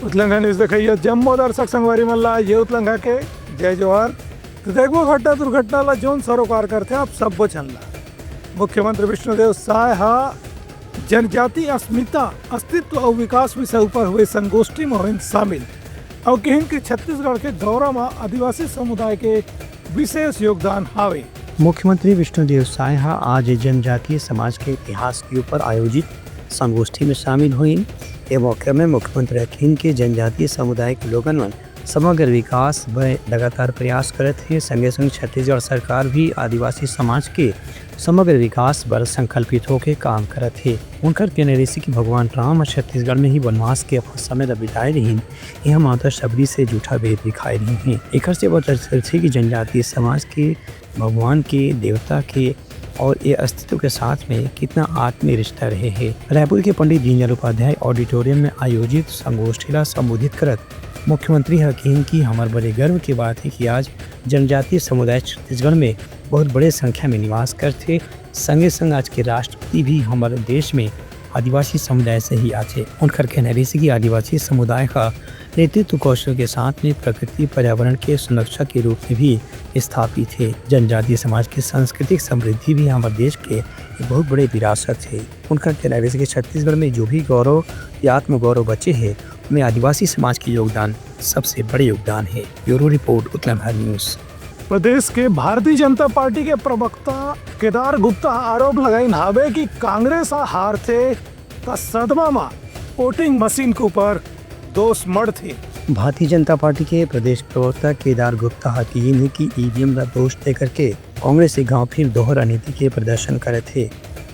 उतलंघा news देखिए जम्मू दर्शक संगवारी मल्ला ये उतलंघा के जय जवाहर तो देखो घटना दुर्घटना जोन सरोकार करते आप सब चलना मुख्यमंत्री विष्णुदेव साय हा जनजाति अस्मिता अस्तित्व और विकास विषय पर हुए संगोष्ठी में शामिल और कहीं के छत्तीसगढ़ के दौरा में आदिवासी समुदाय के विशेष योगदान हावे। मुख्यमंत्री विष्णुदेव साय हा आज जनजातीय समाज के इतिहास के ऊपर आयोजित संगोष्ठी में शामिल हुई। ये मौके में मुख्यमंत्री अखिन के जनजातीय समुदाय के लोगन में समग्र विकास व लगातार प्रयास करत है। संगे संग छत्तीसगढ़ सरकार भी आदिवासी समाज के समग्र विकास पर संकल्पित होकर काम करत है। उनकर कहने रही कि भगवान राम छत्तीसगढ़ में ही वनवास के समय बिताए रही यह माता शबरी से जूठा भेद दिखाए रही हैं। एक से बताते कि जनजातीय समाज के भगवान के देवता के और ये अस्तित्व के साथ में कितना आत्मीय रिश्ता रहे हैं। रायपुर के पंडित दीनदयाल उपाध्याय ऑडिटोरियम में आयोजित संगोष्ठी ला संबोधित करत मुख्यमंत्री हकीम की हमारे बड़े गर्व की बात है कि आज जनजातीय समुदाय छत्तीसगढ़ में बहुत बड़े संख्या में निवास करते। संगे संग आज के राष्ट्रपति भी हमारे देश में आदिवासी समुदाय से ही आते। उनकर कहना रही कि आदिवासी समुदाय का नेतृत्व कौशल के साथ में प्रकृति पर्यावरण के सुरक्षा के रूप में भी स्थापित है। जनजातीय समाज की सांस्कृतिक समृद्धि भी हमारे देश के एक बहुत बड़े विरासत है। उनका कहना है कि छत्तीसगढ़ में जो भी गौरव या आत्म गौरव बचे हैं उनमें आदिवासी समाज की योगदान सबसे बड़े योगदान है। ब्यूरो रिपोर्ट उत्तलंघा न्यूज। प्रदेश के भारतीय जनता पार्टी के प्रवक्ता केदार गुप्ता आरोप लगाई हावे कि कांग्रेस हार थे का सदमा में वोटिंग मशीन के ऊपर दोष मड़ थे। भारतीय जनता पार्टी के प्रदेश प्रवक्ता केदार गुप्ता हकीम है कि ईवीएम का दोष देकर के कांग्रेस से गांव फिर दोहरा नीति के प्रदर्शन करे थे।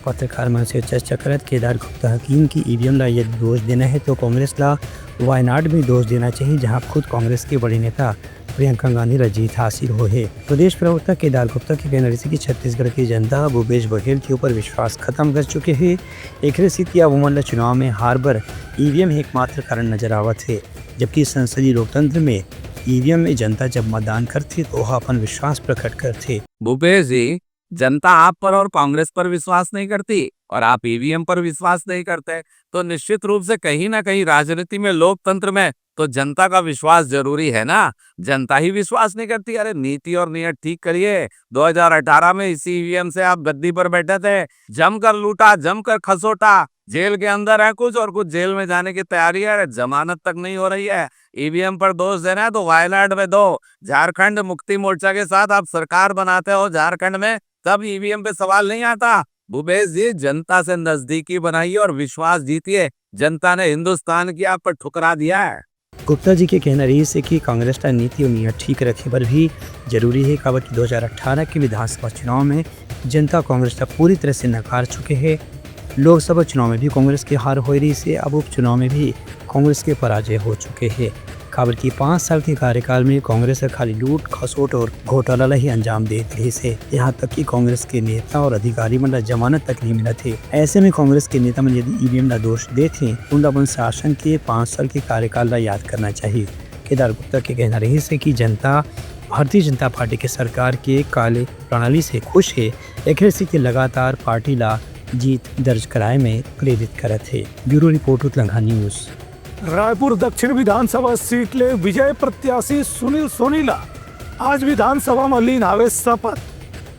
पत्रकार मंच से चर्चा करत केदार गुप्ता हकीम की ईवीएम ला यदि दोष देना है तो कांग्रेस ला वायनाड में दोष देना चाहिए, जहां खुद कांग्रेस के बड़ी नेता प्रियंका गांधी ला जीत हासिल हो है। प्रदेश प्रवक्ता केदार गुप्ता की कहना है कि छत्तीसगढ़ की जनता भूपेश बघेल के ऊपर विश्वास खत्म कर चुके हैं। एक स्थिति अवमन चुनाव में हार बर ईवीएम एकमात्र कारण नजर आवत है, जबकि संसदीय लोकतंत्र में ईवीएम में जनता जब मतदान करती तो वह अपन विश्वास प्रकट करते। भूपेश जी, जनता आप पर और कांग्रेस पर विश्वास नहीं करती और आप ईवीएम पर विश्वास नहीं करते तो निश्चित रूप से कहीं ना कहीं राजनीति में लोकतंत्र में तो जनता का विश्वास जरूरी है ना। जनता ही विश्वास नहीं करती। अरे नीति और नियत ठीक करिए। 2018 में इसी ईवीएम से आप गद्दी पर बैठे थे, जमकर लूटा, जमकर खसोटा, जेल के अंदर है कुछ और कुछ जेल में जाने की तैयारी है, जमानत तक नहीं हो रही है। ईवीएम पर दोष देना है तो वायनाड में दो। झारखंड मुक्ति मोर्चा के साथ आप सरकार बनाते हो झारखंड में, तब ईवीएम पे सवाल नहीं आता। भूपेश जी, जनता से नजदीकी बनाइए और विश्वास जीतिए। जनता ने हिंदुस्तान की आप पर ठुकरा दिया है। गुप्ता जी के कहना रही है कि कांग्रेस का नीति और नियत ठीक रखे पर भी जरूरी है। कहा कि 2018 के विधानसभा चुनाव में जनता कांग्रेस का पूरी तरह से नकार चुके हैं। लोकसभा चुनाव में भी कांग्रेस की हार हो रही से अब उपचुनाव में भी कांग्रेस के पराजय हो चुके हैं। खबर की 5 साल के कार्यकाल में कांग्रेस खाली लूट खसोट और घोटाला ही अंजाम दे रही से, यहाँ तक कि कांग्रेस के नेता और अधिकारी मन जमानत तक नहीं मिला थे। ऐसे में कांग्रेस के नेता मन यदि ईवीएम का दोष दे थे उन अपन शासन के 5 साल के कार्यकाल ला याद करना चाहिए। केदार गुप्ता के कहना रही है कि जनता भारतीय जनता पार्टी के सरकार के काले प्रणाली से खुश है। एक से लगातार पार्टी ला जीत दर्ज कराए में प्रेरित करत है। ब्यूरो रिपोर्ट उत्तलंघा न्यूज। रायपुर दक्षिण विधानसभा सीट ले विजय प्रत्याशी सुनील सोनीला आज विधानसभा में लीन हावे शपथ।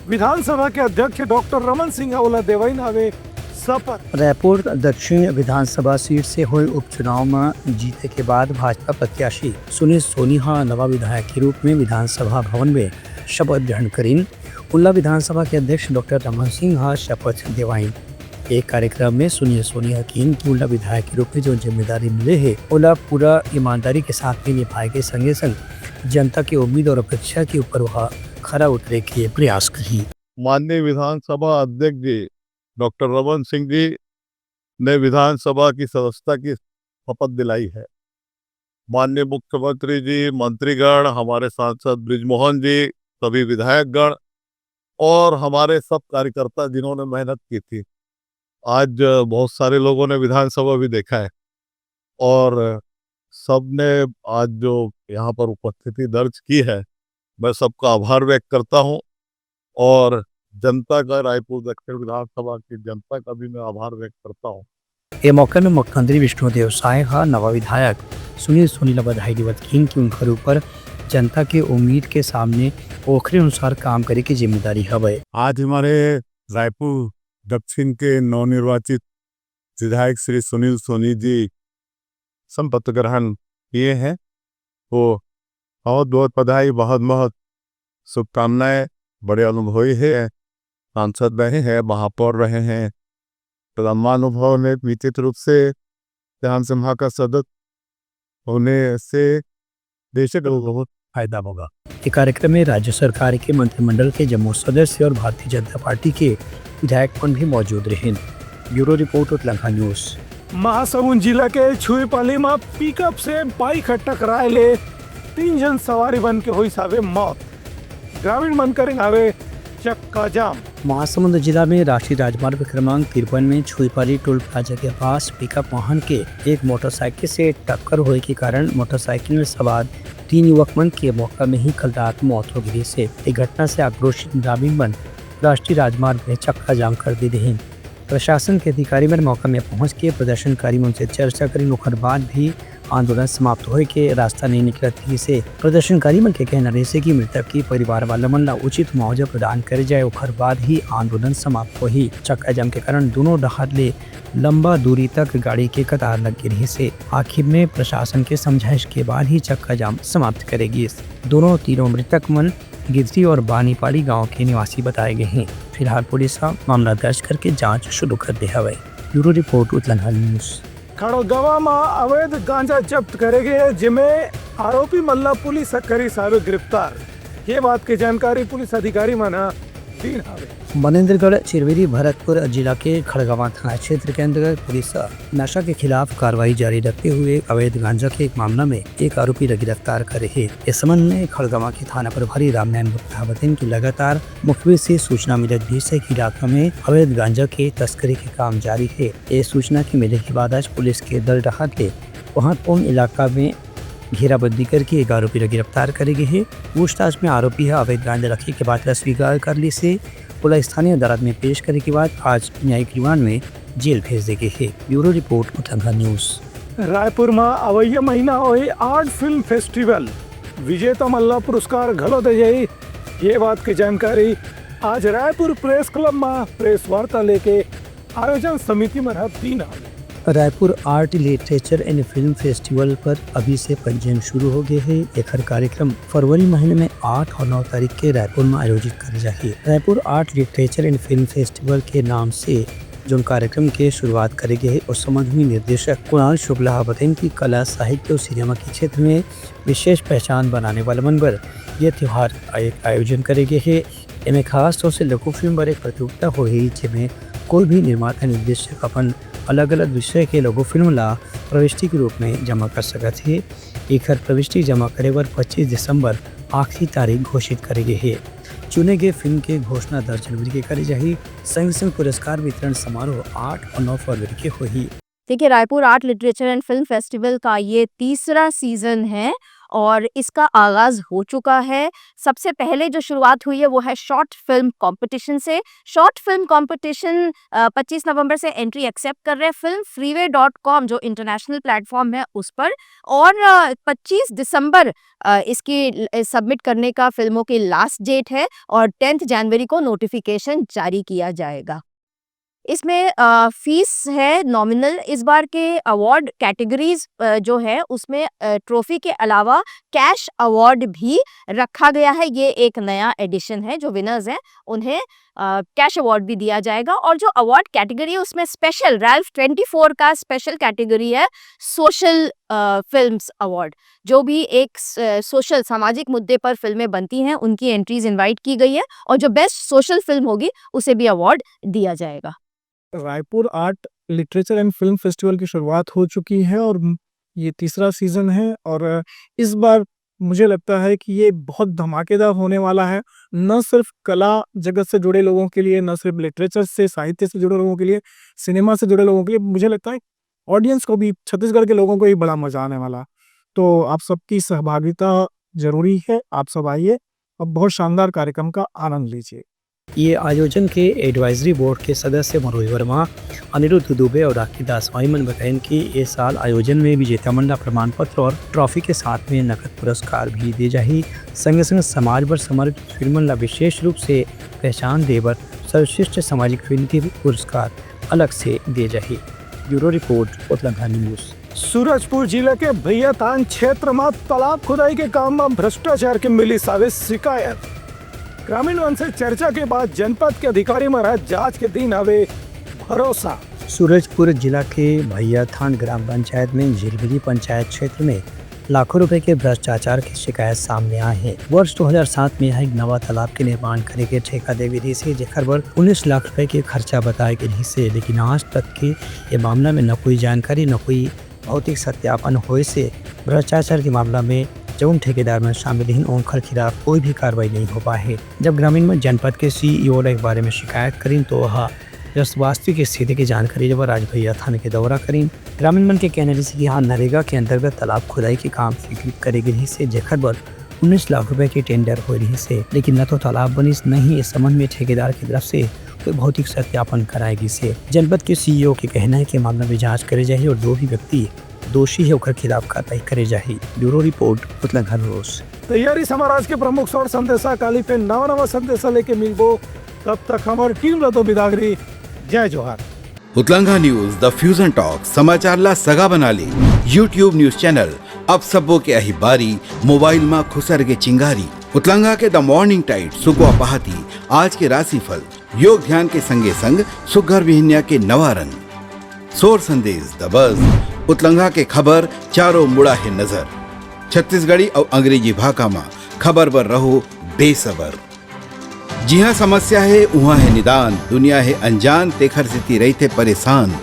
विधानसभा के अध्यक्ष डॉक्टर रमन सिंह ओला देवईन हावे शपथ। रायपुर दक्षिण विधानसभा सीट से हुए उपचुनाव में जीते के बाद भाजपा प्रत्याशी सुनील सोनीहा नवा विधायक के रूप में विधानसभा भवन में शपथ ग्रहण करीन। उल्ला विधानसभा के अध्यक्ष डॉक्टर रमन सिंह शपथ दिवाईन। एक कार्यक्रम में सुनील सोनीहा की उल्ला विधायक के रूप में जो जिम्मेदारी मिले है ओला पूरा ईमानदारी के साथ में निभाए के संगे संग जनता की उम्मीद और अपेक्षा के ऊपर वह खरा उतरे के प्रयास करी। माननीय विधानसभा अध्यक्ष जी डॉक्टर रमन सिंह जी ने विधानसभा की सदस्यता की शपथ दिलाई है। माननीय मुख्यमंत्री जी, मंत्रीगण, हमारे सांसद ब्रिजमोहन जी, सभी विधायकगण और हमारे सब कार्यकर्ता जिन्होंने मेहनत की थी। आज बहुत सारे लोगों ने विधानसभा भी देखा है और सबने आज जो यहाँ पर उपस्थिति दर्ज की है, मैं सबका आभार व्यक्त करता हूँ और जनता का, रायपुर दक्षिण विधानसभा की जनता का भी मैं आभार व्यक्त करता हूँ। ये मौके में मुख्यमंत्री विष्णुदेव साय नवा विधायक सुनील सोनी ला बधाई देवत किन कि उनकर ऊपर जनता के उम्मीद के सामने ओखरे अनुसार काम करे की जिम्मेदारी हवे। आज हमारे रायपुर दक्षिण के नवनिर्वाचित विधायक श्री सुनील सोनी जी संपत्ति ग्रहण किए हैं। वो बहुत बहुत बधाई, बहुत बहुत शुभकामनाएं। बड़े अनुभवी है, सांसद रहे हैं, महापौर रहे हैं। अनुभव में निश्चित रूप से विधानसभा का सदस्य होने से देश को बहुत फायदा होगा। इस कार्यक्रम में राज्य सरकार के मंत्रिमंडल के जम्मू सदस्य और भारतीय जनता पार्टी के विधायक भी मौजूद रहे। Bureau report Uttarakhand news. Mahasamund जिला के छुईपाली में पिकअप से बाइक टकराए ले 3 जन सवारी बन के हुई सावे मौत। ग्रामीण मन करें आवे चक्का जाम। महासमुंद जिला में राष्ट्रीय राजमार्ग क्रमांक 53 में छुईपाली टोल प्लाजा के पास पिकअप वाहन के एक मोटरसाइकिल से टक्कर होने के कारण मोटरसाइकिल में सवार 3 युवक मन के मौका में ही कल रात मौत हो गई। से एक घटना से आक्रोशित ग्रामीण मन राष्ट्रीय राजमार्ग में चक्का जाम कर दी रहे। प्रशासन के अधिकारी मन मौका में पहुंच के प्रदर्शनकारी मन से चर्चा करी। ओकर बाद भी आंदोलन समाप्त होए के रास्ता नहीं निकलत थी। से प्रदर्शनकारी मन के कहना रहे कि मृतक की परिवार वाला मन ला उचित मुआवजा प्रदान करे जाए। ओकर बाद ही आंदोलन समाप्त होही। चक्का जाम के कारण दोनों डहर ले लंबा दूरी तक गाड़ी के कतार लग रही। से आखिर में प्रशासन के समझाइश के बाद ही चक्का जाम समाप्त करेगी। तीनों मृतक मन गिरती और बानीपाड़ी गांव के निवासी बताए गए हैं। फिलहाल पुलिस मामला दर्ज करके जांच शुरू कर दी है। Bureau report Uttarakhand news. Khadgawa में अवैध गांजा जब्त करेगे, जिसमें आरोपी मल्ला पुलिस करी सारे गिरफ्तार। ये बात की जानकारी पुलिस अधिकारी मना दी हवे। मनेंद्रगढ़ चिरवेरी भरतपुर जिला के खड़गवा थाना क्षेत्र के अंतर्गत पुलिस नशा के खिलाफ कार्रवाई जारी रखते हुए अवैध गांजा के एक मामला में एक आरोपी गिरफ्तार करे है। इस संबंध में खड़गवा के थाना प्रभारी रामनारायण गुप्ता बताएं कि लगातार मुखबिर से सूचना मिलत भी से इलाका में अवैध गांजा के तस्करी के काम जारी है। ये सूचना के मिलने के बाद आज पुलिस के दल राहत ले वहाँ कौन इलाका में घेराबंदी करके एक आरोपी गिरफ्तार करे गए है। पूछताछ में आरोपी अवैध गांजा रखे के बाद स्वीकार कर ली से पुलिस स्थानीय अदालत में पेश करने के बाद आज न्यायिक रिमांड में जेल भेज दी गई है। Bureau report Uttarakhand news. Raipur में अवैया महीना हुई आर्ट फिल्म फेस्टिवल विजेता मल्ला पुरस्कार घलो दे जाई। ये बात की जानकारी आज रायपुर प्रेस क्लब में प्रेस वार्ता लेके आयोजन समिति में दी ना। Raipur art literature and film festival पर अभी से पंजीयन शुरू हो गए हैं। एक कार्यक्रम फरवरी महीने में 8 और 9 तारीख के रायपुर में आयोजित कर जाएगी। Raipur art literature and film festival के नाम से जो कार्यक्रम के शुरुआत करेगी है उस संबंध में निर्देशक कुणाल शुक्ला बताएं कि कला साहित्य और सिनेमा के क्षेत्र में विशेष पहचान बनाने वाले मन पर यह त्योहार एक आयोजन करेगी है। इनमें खास तौर से लघु फिल्म पर एक प्रतियोगिता हुई जिसमें कोई भी निर्माता निर्देशक अपन अलग अलग विषय के लघु फिल्म ला प्रविष्टि के रूप में जमा कर सकत है। एक प्रविष्टि जमा करे पर 25 दिसंबर आखिरी तारीख घोषित करे गए है। चुने गए फिल्म के घोषणा 10 जनवरी के करी जाही। संग पुरस्कार वितरण समारोह 8 और 9 फरवरी के हुई। देखिए, Raipur art literature and film festival का ये तीसरा सीजन है और इसका आगाज हो चुका है। सबसे पहले जो शुरुआत हुई है वो है शॉर्ट फिल्म कंपटीशन से। शॉर्ट फिल्म कंपटीशन 25 नवंबर से एंट्री एक्सेप्ट कर रहे हैं filmfreeway.com जो इंटरनेशनल प्लेटफॉर्म है उस पर, और 25 दिसंबर इसकी सबमिट करने का फिल्मों की लास्ट डेट है और 10 जनवरी को नोटिफिकेशन जारी किया जाएगा। इसमें फीस है नॉमिनल। इस बार के अवार्ड कैटेगरीज जो है उसमें ट्रॉफी के अलावा कैश अवार्ड भी रखा गया है। ये एक नया एडिशन है। जो विनर्स हैं उन्हें कैश अवार्ड भी दिया जाएगा। और जो अवार्ड कैटेगरी है उसमें स्पेशल रैल्फ 24 का स्पेशल कैटेगरी है सोशल फिल्म्स अवार्ड। जो भी एक सोशल सामाजिक मुद्दे पर फिल्में बनती हैं उनकी एंट्रीज इनवाइट की गई है और जो बेस्ट सोशल फिल्म होगी उसे भी अवार्ड दिया जाएगा। Raipur art literature and film festival की शुरुआत हो चुकी है और ये तीसरा सीजन है। और इस बार मुझे लगता है कि ये बहुत धमाकेदार होने वाला है। न सिर्फ कला जगत से जुड़े लोगों के लिए, न सिर्फ लिटरेचर से साहित्य से जुड़े लोगों के लिए, सिनेमा से जुड़े लोगों के लिए, मुझे लगता है ऑडियंस को भी, छत्तीसगढ़ के लोगों को भी बड़ा मजा आने वाला। तो आप सबकी सहभागिता जरूरी है। आप सब आइए और बहुत शानदार कार्यक्रम का आनंद लीजिए। ये आयोजन के एडवाइजरी बोर्ड के सदस्य मनोज वर्मा, अनिरुद्ध दुबे और राखी दास वाइमन बताएं कि इस साल आयोजन में विजेता मंडला प्रमाण पत्र और ट्रॉफी के साथ में नकद पुरस्कार भी दी जाही। संगे संग समाज पर समर्पित फिल्मन ला विशेष रूप से पहचान देवर सर्वश्रेष्ठ सामाजिक फिल्म के पुरस्कार अलग से दिए जाही। ब्यूरो रिपोर्ट उतलंघा न्यूज। सूरजपुर जिले के भैयातान क्षेत्र में तालाब खुदाई के काम में भ्रष्टाचार की मिली साजिश शिकायत। ग्रामीण वन से चर्चा के बाद जनपद के अधिकारी महाराज जांच के दिन आवे भरोसा। सूरजपुर जिला के भैयाथान ग्राम पंचायत में झिलमिली पंचायत क्षेत्र में लाखों रुपए के भ्रष्टाचार की शिकायत सामने आए हैं। वर्ष 2007 में यहाँ एक नवा तालाब के निर्माण करे के ठेका दे विधि से जेकर पर 19 लाख रुपए के खर्चा बताए गए से, लेकिन आज तक के ये मामला में न कोई जानकारी न कोई भौतिक सत्यापन होए से भ्रष्टाचार के मामला में जौन ठेकेदार में शामिल हैं उनके खिलाफ कोई भी कार्रवाई नहीं हो पाई है। जब ग्रामीण में जनपद के CEO के बारे में शिकायत करें तो वह वास्तविक स्थिति की जानकारी जब आज भैया थाने के दौरा करें। ग्रामीण मन के कहने से कि यहाँ नरेगा के अंतर्गत तालाब खुदाई के काम स्वीकृत करे गई से जेकर पर 19 लाख रुपए के टेंडर हो रही से, लेकिन न तो तालाब बनी न ही इस संबंध में ठेकेदार की तरफ से कोई भौतिक सत्यापन कराएगी से। जनपद के CEO के कहना है कि मामला में जांच करे जाए और जो भी व्यक्ति दोषी है उनके खिलाफ कार्रवाई करे जाए। ब्यूरो रिपोर्ट उतलंघा न्यूज। तैयारी समाज के प्रमुख शोर संदेशा काली पे नवा संदेशा लेके मिलबो, तब तक हमारी टीम तो बिदागरी। जय जोहार। उतलंघा न्यूज द फ्यूजन टॉक समाचार ला सगा बना ली। यूट्यूब न्यूज चैनल अब सबो के अही बारी मोबाइल में खुसर के चिंगारी। उतलंघा के द मॉर्निंग टाइट सुगवा पहाती आज के राशिफल योग ध्यान के संगे संग सुगर विहिन्या के नवा रंग सोर संदेश द बज। उतलंघा के खबर चारों मुड़ा है नजर। छत्तीसगढ़ी और अंग्रेजी भाषा में खबर पर रहो बेसबर। जी हाँ, समस्या है वहाँ है निदान, दुनिया है अनजान तेखर स्थिति रही थे परेशान।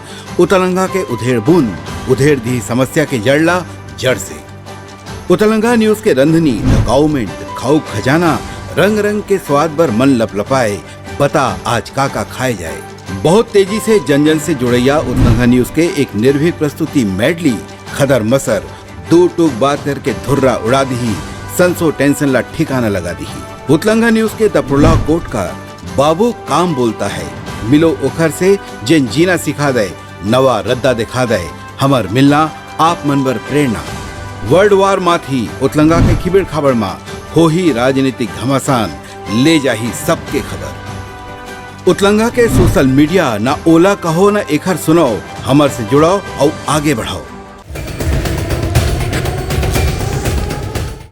उतलंघा के उधेड़ बूंद उधेड़ दी समस्या के जड़ला जड़ से। उतलंघा न्यूज के रंधनी द गवर्नमेंट खाऊ खजाना रंग रंग के स्वाद पर मन लपलपाए। बता आज का खाए जाए। बहुत तेजी से जन जन से जुड़ैया उतलंघा न्यूज के एक निर्भीक प्रस्तुति मेडली खदर मसर दो टूक बात करके धुर्रा उड़ा दी। संसो टेंशन ला ठिकाना लगा दी। उतलंघा न्यूज के दपुरला कोट का बाबू काम बोलता है। मिलो ओखर से जिन जीना सिखा दे नवा रद्दा दिखा दे हमर मिलना आप मनबर प्रेरणा। वर्ल्ड वार माथी उतलंघा के खिबड़ खबर मा हो ही राजनीतिक घमासान ले जाही सबके खबर। उतलंघा के सोशल मीडिया ना ओला कहो ना एखर सुनाओ, हमर से जुड़ाओ और आगे बढ़ाओ।